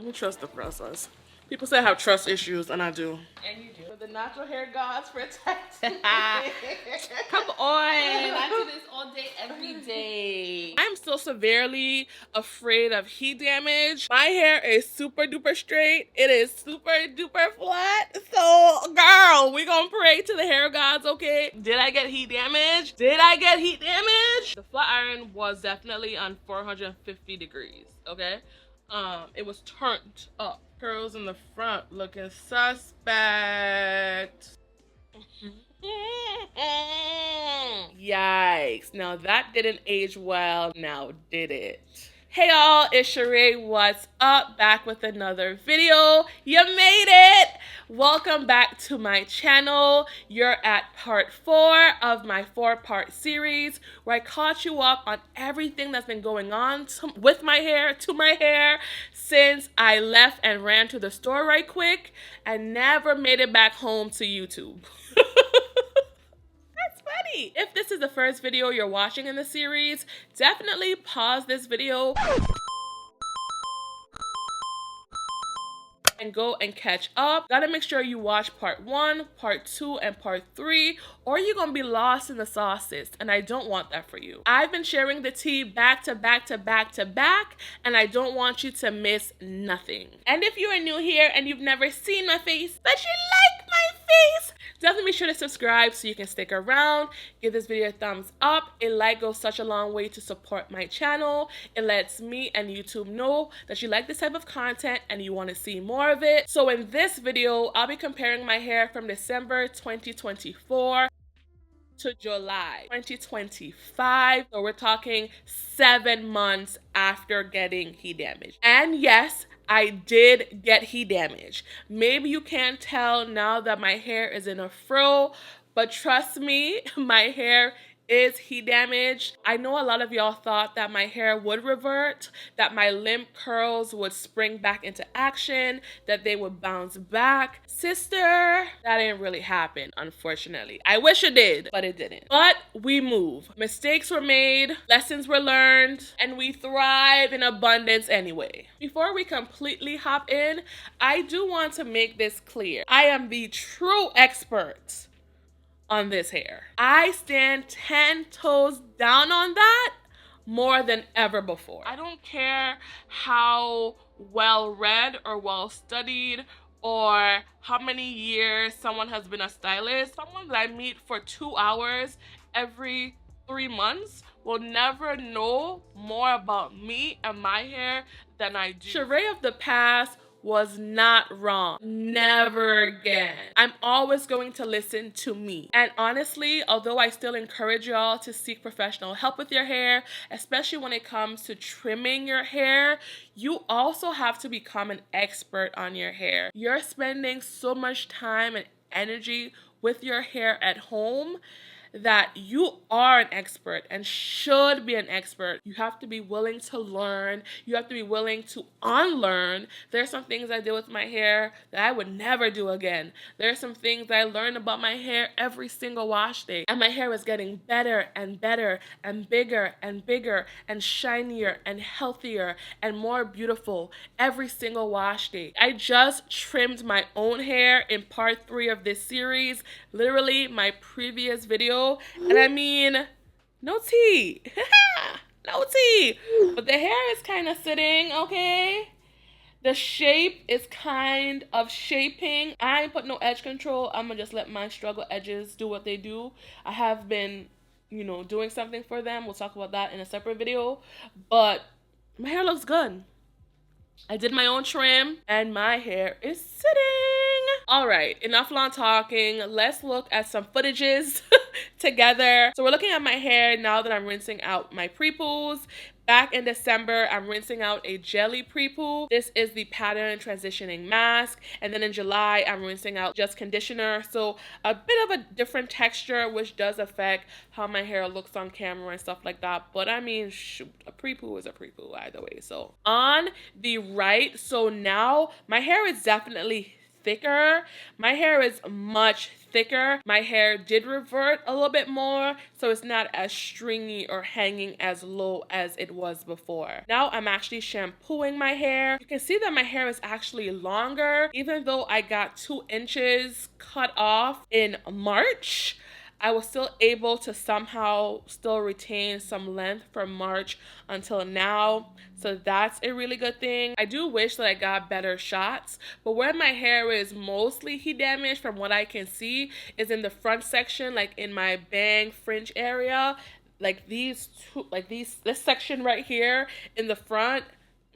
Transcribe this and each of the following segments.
me trust the process. People say I have trust issues, and I do. And you do. The natural hair gods protect me. Come on. I do this all day, every day. I'm still severely afraid of heat damage. My hair is super duper straight. It is super duper flat. So, girl, we gonna pray to the hair gods, okay? Did I get heat damage? Did I get heat damage? The flat iron was definitely on 450 degrees, okay? It was turned up. Curls in the front looking suspect. Yikes. Now that didn't age well, now did it? Hey y'all, it's SheRea. What's up? Back with another video. You made it! Welcome back to my channel. You're at part 4 of my 4-part series where I caught you up on everything that's been going on with my hair, since I left and ran to the store right quick and never made it back home to YouTube. If this is the first video you're watching in the series, definitely pause this video and go and catch up. Gotta make sure you watch part 1, part 2, and part 3, or you're gonna be lost in the sauces, and I don't want that for you. I've been sharing the tea back to back to back to back, and I don't want you to miss nothing. And if you are new here and you've never seen my face, but you like my face, definitely be sure to subscribe so you can stick around. Give this video a thumbs up. A like goes such a long way to support my channel. It lets me and YouTube know that you like this type of content and you want to see more of it. So in this video, I'll be comparing my hair from December 2024 to July 2025. So we're talking 7 months after getting heat damage. And yes, I did get heat damage. Maybe you can't tell now that my hair is in a fro, but trust me, my hair is heat damaged. I know a lot of y'all thought that my hair would revert, that my limp curls would spring back into action, that they would bounce back. Sister, that didn't really happen, unfortunately. I wish it did, but it didn't. But we move. Mistakes were made, lessons were learned, and we thrive in abundance anyway. Before we completely hop in, I do want to make this clear. I am the true expert on this hair. I stand 10 toes down on that more than ever before. I don't care how well read or well studied or how many years someone has been a stylist. Someone that I meet for 2 hours every 3 months will never know more about me and my hair than I do. SheRea of the past was not wrong. Never again. I'm always going to listen to me. And honestly, although I still encourage y'all to seek professional help with your hair, especially when it comes to trimming your hair, you also have to become an expert on your hair. You're spending so much time and energy with your hair at home that you are an expert and should be an expert. You have to be willing to learn. You have to be willing to unlearn. There's some things I did with my hair that I would never do again. There's some things that I learned about my hair every single wash day. And my hair was getting better and better and bigger and bigger and shinier and healthier and more beautiful every single wash day. I just trimmed my own hair in part 3 of this series, literally my previous video. And I mean, no tea. No tea. But the hair is kind of sitting, okay? The shape is kind of shaping. I ain't put no edge control. I'm gonna just let my struggle edges do what they do. I have been, doing something for them. We'll talk about that in a separate video. But my hair looks good. I did my own trim and my hair is sitting. All right, enough long talking. Let's look at some footages together. So we're looking at my hair now that I'm rinsing out my pre-poos. Back in December, I'm rinsing out a jelly pre-poo. This is the pattern transitioning mask. And then in July, I'm rinsing out just conditioner. So a bit of a different texture, which does affect how my hair looks on camera and stuff like that. But I mean, shoot, a pre-poo is a pre-poo either way. So on the right, so now my hair is definitely thicker. My hair is much thicker. My hair did revert a little bit more, so it's not as stringy or hanging as low as it was before. Now I'm actually shampooing my hair. You can see that my hair is actually longer. Even though I got 2 inches cut off in March, I was still able to somehow still retain some length from March until now. So that's a really good thing. I do wish that I got better shots, but where my hair is mostly heat damaged from what I can see is in the front section, like in my bang fringe area. Like this section right here in the front,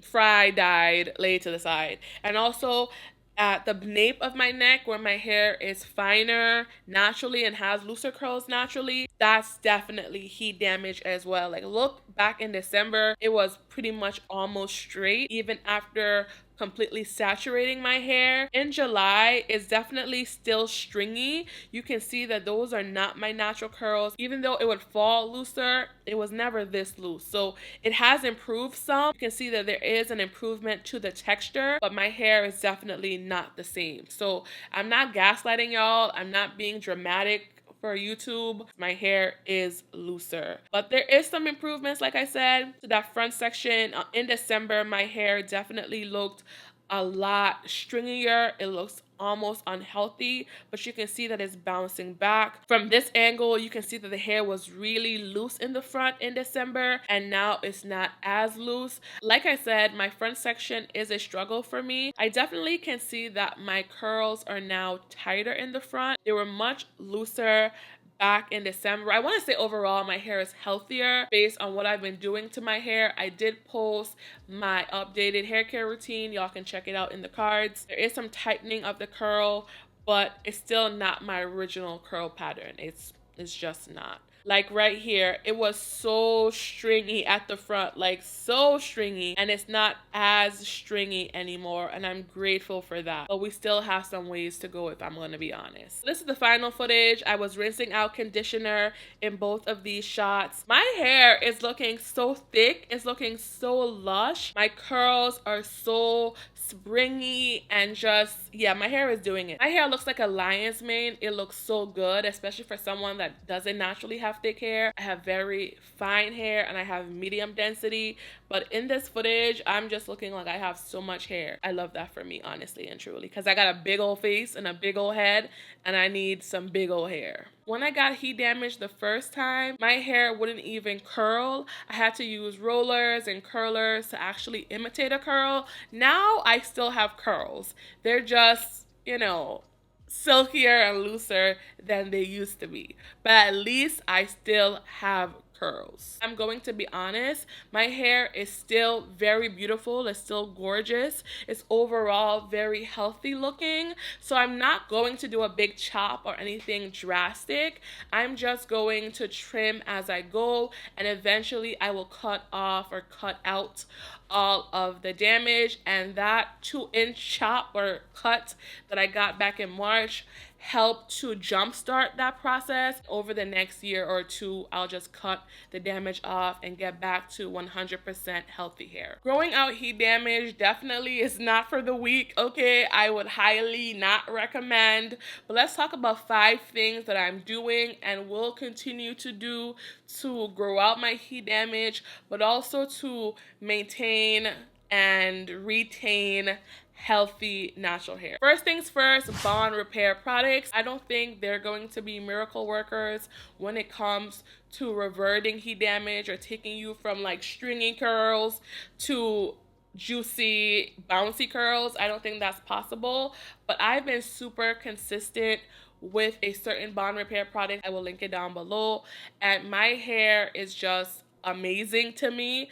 fry dyed, laid to the side. And also at the nape of my neck where my hair is finer naturally and has looser curls naturally, that's definitely heat damage as well. Like look back in December, it was pretty much almost straight even after completely saturating my hair. In July, it's definitely still stringy. You can see that those are not my natural curls. Even though it would fall looser, it was never this loose. So it has improved some. You can see that there is an improvement to the texture, but my hair is definitely not the same. So I'm not gaslighting y'all. I'm not being dramatic for YouTube. My hair is looser, but there is some improvements. Like I said, to that front section in December, my hair definitely looked a lot stringier. It looks almost unhealthy, but you can see that it's bouncing back. From this angle, you can see that the hair was really loose in the front in December, and now it's not as loose. Like I said, my front section is a struggle for me. I definitely can see that my curls are now tighter in the front. They were much looser back in December. I want to say overall my hair is healthier based on what I've been doing to my hair. I did post my updated hair care routine. Y'all can check it out in the cards. There is some tightening of the curl, but it's still not my original curl pattern. It's just not. Like right here, it was so stringy at the front, like so stringy, and it's not as stringy anymore, and I'm grateful for that. But we still have some ways to go if I'm going to be honest. This is the final footage. I was rinsing out conditioner in both of these shots. My hair is looking so thick. It's looking so lush. My curls are so springy and just, yeah, my hair is doing it. My hair looks like a lion's mane. It looks so good, especially for someone that doesn't naturally have thick hair. I have very fine hair and I have medium density, but in this footage, I'm just looking like I have so much hair. I love that for me, honestly and truly, because I got a big old face and a big old head and I need some big old hair. When I got heat damage the first time, my hair wouldn't even curl. I had to use rollers and curlers to actually imitate a curl. Now I still have curls. They're just, you know, silkier and looser than they used to be. But at least I still have curls. I'm going to be honest, my hair is still very beautiful. It's still gorgeous. It's overall very healthy looking. So I'm not going to do a big chop or anything drastic. I'm just going to trim as I go, and eventually I will cut off or cut out all of the damage. And that 2-inch chop or cut that I got back in March helped to jumpstart that process. Over the next year or two, I'll just cut the damage off and get back to 100% healthy hair. Growing out heat damage definitely is not for the weak, okay? I would highly not recommend. But let's talk about 5 things that I'm doing and will continue to do to grow out my heat damage, but also to maintain and retain healthy natural hair. First things first, bond repair products. I don't think they're going to be miracle workers when it comes to reverting heat damage or taking you from like stringy curls to juicy bouncy curls. I don't think that's possible, but I've been super consistent with a certain bond repair product. I will link it down below, and my hair is just amazing to me.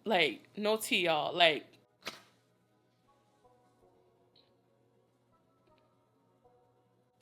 Like no tea, y'all. Like,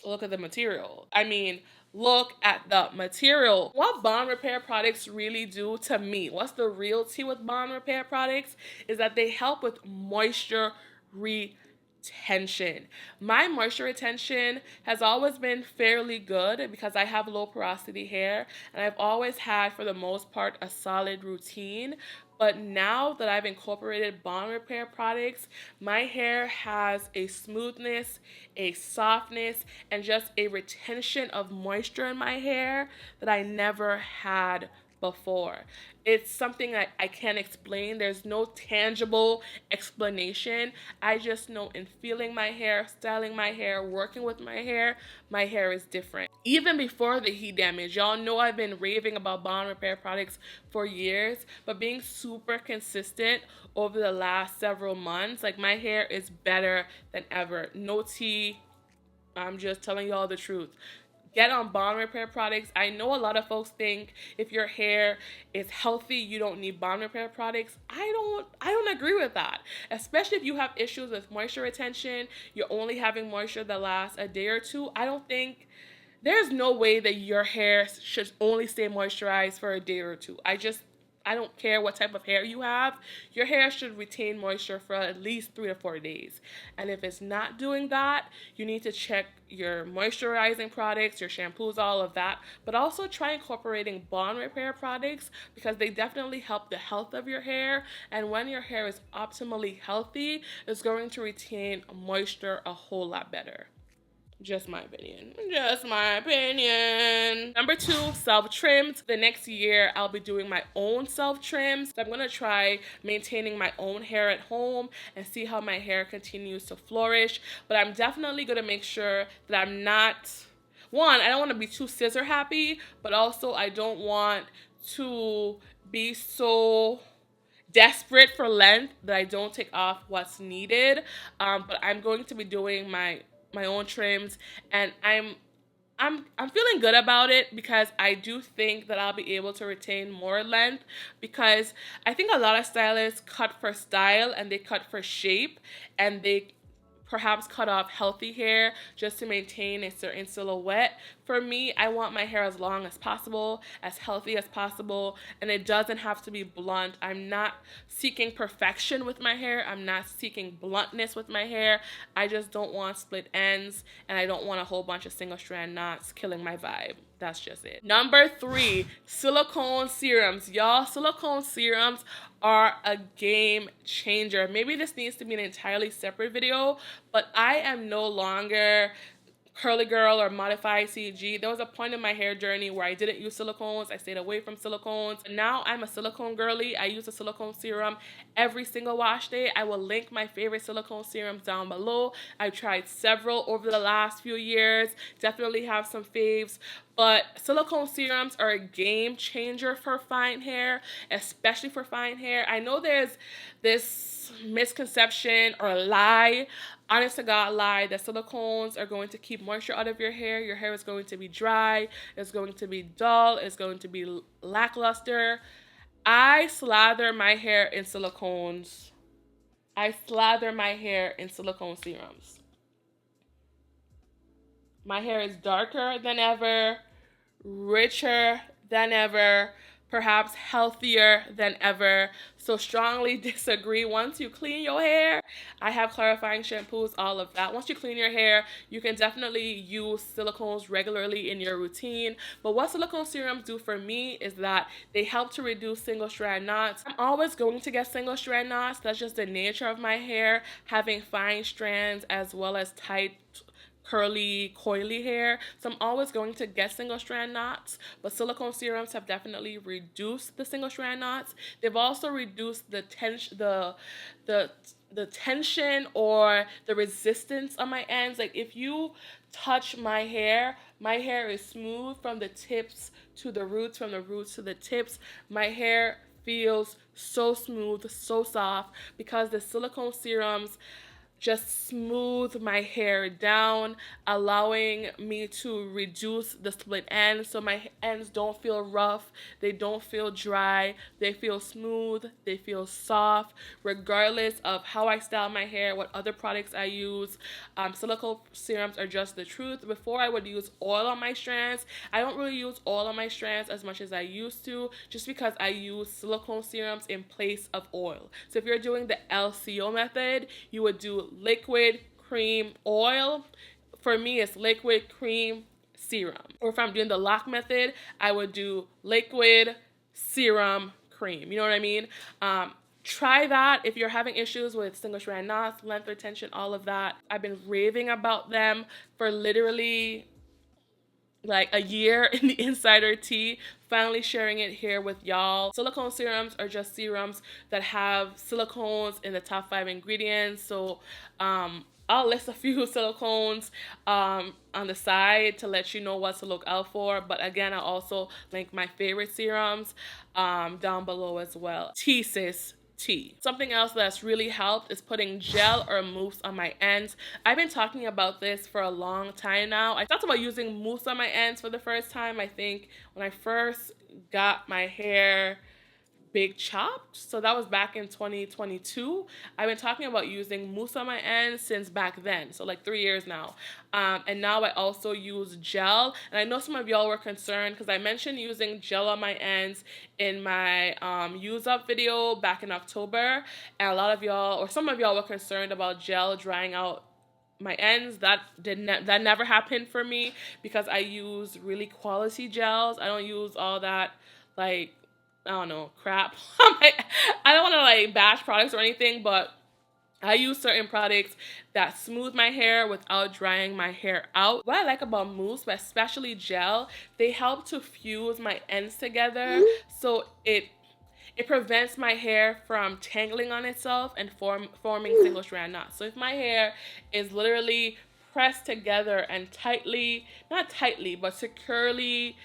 look at the material. I mean, look at the material. What bond repair products really do to me, what's the real tea with bond repair products, is that they help with moisture retention. My moisture retention has always been fairly good because I have low porosity hair, and I've always had, for the most part, a solid routine. But now that I've incorporated bond repair products, my hair has a smoothness, a softness, and just a retention of moisture in my hair that I never had before. It's something I can't explain. There's no tangible explanation. I just know in feeling my hair, styling my hair, working with my hair is different. Even before the heat damage, y'all know I've been raving about bond repair products for years, but being super consistent over the last several months, like my hair is better than ever. No tea. I'm just telling y'all the truth. Get on bond repair products. I know a lot of folks think if your hair is healthy, you don't need bond repair products. I don't agree with that. Especially if you have issues with moisture retention, you're only having moisture that lasts a day or two. I don't think there's no way that your hair should only stay moisturized for a day or two. I don't care what type of hair you have. Your hair should retain moisture for at least 3 to 4 days. And if it's not doing that, you need to check your moisturizing products, your shampoos, all of that. But also try incorporating bond repair products because they definitely help the health of your hair. And when your hair is optimally healthy, it's going to retain moisture a whole lot better. Just my opinion. Just my opinion. Number 2, self-trims. The next year, I'll be doing my own self-trims. So I'm going to try maintaining my own hair at home and see how my hair continues to flourish. But I'm definitely going to make sure that I'm not... One, I don't want to be too scissor happy, but also I don't want to be so desperate for length that I don't take off what's needed. But I'm going to be doing my own trims, and I'm feeling good about it because I do think that I'll be able to retain more length because I think a lot of stylists cut for style and they cut for shape and they perhaps cut off healthy hair just to maintain a certain silhouette. For me, I want my hair as long as possible, as healthy as possible, and it doesn't have to be blunt. I'm not seeking perfection with my hair. I'm not seeking bluntness with my hair. I just don't want split ends, and I don't want a whole bunch of single strand knots killing my vibe. That's just it. Number 3, silicone serums. Y'all, silicone serums are a game changer. Maybe this needs to be an entirely separate video, but I am no longer curly girl or modified CG. There was a point in my hair journey where I didn't use silicones. I stayed away from silicones. Now I'm a silicone girly. I use a silicone serum every single wash day. I will link my favorite silicone serums down below. I've tried several over the last few years. Definitely have some faves. But silicone serums are a game changer for fine hair, especially for fine hair. I know there's this misconception or lie, honest to God lie, that silicones are going to keep moisture out of your hair. Your hair is going to be dry, it's going to be dull, it's going to be lackluster. I slather my hair in silicones. I slather my hair in silicone serums. My hair is darker than ever, richer than ever, perhaps healthier than ever. So strongly disagree. Once you clean your hair, I have clarifying shampoos, all of that. Once you clean your hair, you can definitely use silicones regularly in your routine. But what silicone serums do for me is that they help to reduce single strand knots. I'm always going to get single strand knots. That's just the nature of my hair, having fine strands as well as tight curly, coily hair. So I'm always going to get single strand knots, but silicone serums have definitely reduced the single strand knots. They've also reduced the tension or the resistance on my ends. Like if you touch my hair is smooth from the tips to the roots, from the roots to the tips. My hair feels so smooth, so soft because the silicone serums just smooth my hair down, allowing me to reduce the split ends so my ends don't feel rough, they don't feel dry, they feel smooth, they feel soft, regardless of how I style my hair, what other products I use. Silicone serums are just the truth. Before I would use oil on my strands. I don't really use oil on my strands as much as I used to, just because I use silicone serums in place of oil. So if you're doing the LCO method, you would do liquid, cream, oil. For me, it's liquid, cream, serum. Or if I'm doing the lock method, I would do liquid, serum, cream. You know what I mean? Try that if you're having issues with single strand knots, length retention, all of that. I've been raving about them for literally like a year in the insider tea. Finally sharing it here with y'all. Silicone serums are just serums that have silicones in the top 5 ingredients. So I'll list a few silicones on the side to let you know what to look out for. But again, I'll also link my favorite serums down below as well. Tea, sis. Tea. Something else that's really helped is putting gel or mousse on my ends. I've been talking about this for a long time now. I talked about using mousse on my ends for the first time, I think, when I first got my hair big chopped. So that was back in 2022. I've been talking about using mousse on my ends since back then, so like 3 years now. And now I also use gel. And I know some of y'all were concerned because I mentioned using gel on my ends in my use up video back in October. And a lot of y'all, or some of y'all, were concerned about gel drying out my ends. That never happened for me because I use really quality gels. I don't use all that like, I don't know, crap. I don't want to like bash products or anything, but I use certain products that smooth my hair without drying my hair out. What I like about mousse, but especially gel, they help to fuse my ends together, so it prevents my hair from tangling on itself and forming single strand knots. So if my hair is literally pressed together and tightly, not tightly, but securely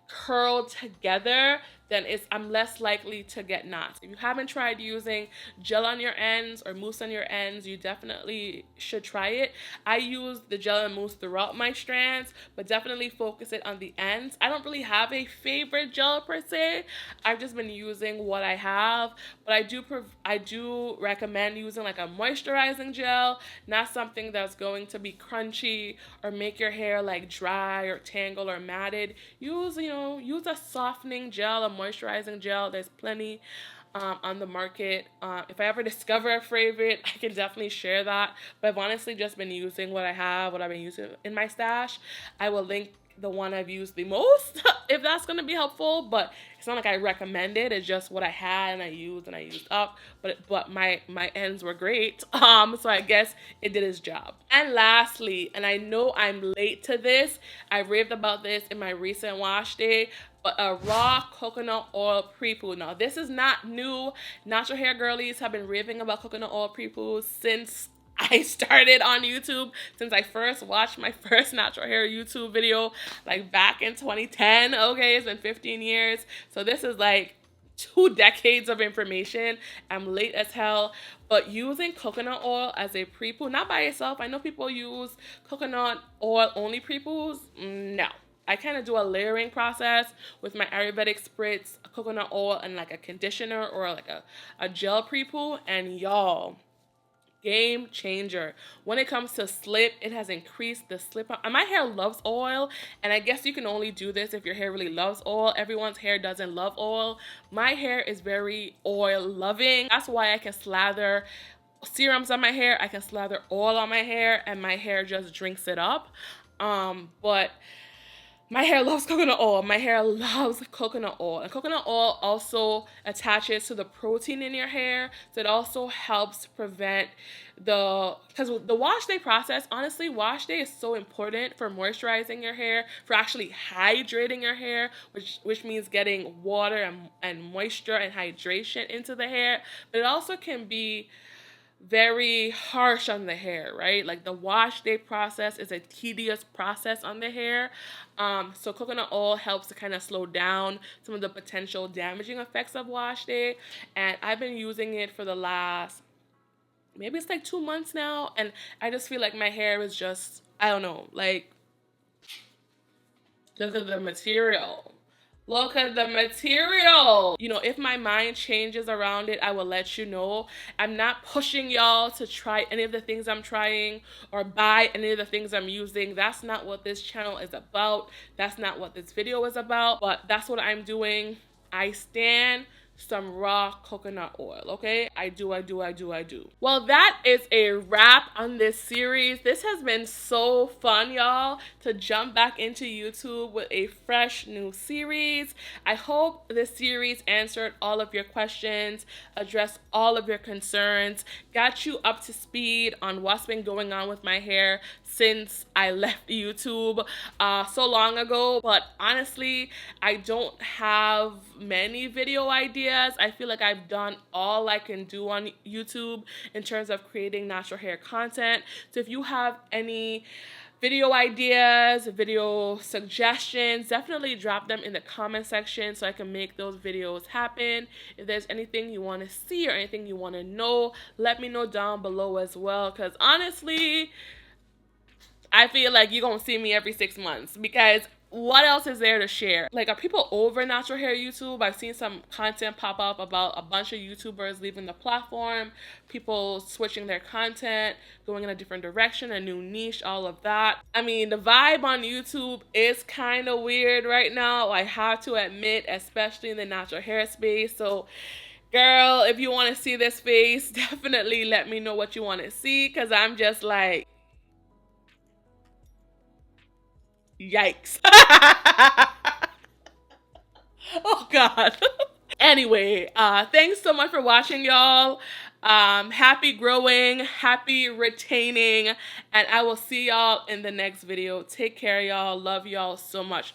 curled together, then I'm less likely to get knots. If you haven't tried using gel on your ends or mousse on your ends, you definitely should try it. I use the gel and mousse throughout my strands, but definitely focus it on the ends. I don't really have a favorite gel per se. I've just been using what I have, but I do recommend using like a moisturizing gel, not something that's going to be crunchy or make your hair like dry or tangle or matted. Use a softening gel, a moisturizing gel. There's plenty on the market. If I ever discover a favorite, I can definitely share that. But I've honestly just been using what I have, what I've been using in my stash. I will link the one I've used the most if that's going to be helpful, but it's not like I recommend it. It's just what I had and I used up, but my ends were great. So I guess it did its job. And lastly, and I know I'm late to this, I raved about this in my recent wash day, but a raw coconut oil pre-poo. Now this is not new. Natural hair girlies have been raving about coconut oil pre-poo since I started on YouTube, since I first watched my first natural hair YouTube video, like back in 2010. Okay, it's been 15 years. So this is like 2 decades of information. I'm late as hell. But using coconut oil as a pre-poo, not by itself. I know people use coconut oil only pre-poos. No. I kind of do a layering process with my Ayurvedic spritz, coconut oil, and like a conditioner or like a gel pre-poo. And y'all, game changer. When it comes to slip, it has increased the slip. And my hair loves oil, and I guess you can only do this if your hair really loves oil. Everyone's hair doesn't love oil. My hair is very oil loving. That's why I can slather serums on my hair, I can slather oil on my hair, and my hair just drinks it up. But my hair loves coconut oil. My hair loves coconut oil. And coconut oil also attaches to the protein in your hair. So it also helps prevent because the wash day process, honestly, wash day is so important for moisturizing your hair, for actually hydrating your hair, which means getting water and moisture and hydration into the hair. But it also can be very harsh on the hair, right? Like the wash day process is a tedious process on the hair. So coconut oil helps to kind of slow down some of the potential damaging effects of wash day. And I've been using it for the last, maybe it's like 2 months now. And I just feel like my hair is just, I don't know, like, look at the material. Look at the material. You know, if my mind changes around it, I will let you know. I'm not pushing y'all to try any of the things I'm trying or buy any of the things I'm using. That's not what this channel is about. That's not what this video is about. But that's what I'm doing. I stand some raw coconut oil, okay? I do. Well, that is a wrap on this series. This has been so fun, y'all, to jump back into YouTube with a fresh new series. I hope this series answered all of your questions, addressed all of your concerns, got you up to speed on what's been going on with my hair since I left YouTube so long ago. But honestly, I don't have many video ideas. I feel like I've done all I can do on YouTube in terms of creating natural hair content. So if you have any video ideas, video suggestions, definitely drop them in the comment section so I can make those videos happen. If there's anything you want to see or anything you want to know, let me know down below as well, because honestly, I feel like you're gonna see me every 6 months, because what else is there to share? Like, are people over natural hair YouTube? I've seen some content pop up about a bunch of YouTubers leaving the platform, people switching their content, going in a different direction, a new niche, all of that. I mean, the vibe on YouTube is kind of weird right now, I have to admit, especially in the natural hair space. So girl, if you want to see this face, definitely let me know what you want to see, because I'm just like, yikes. Oh God. Anyway, thanks so much for watching, y'all. Happy growing, happy retaining, and I will see y'all in the next video. Take care, y'all. Love y'all so much.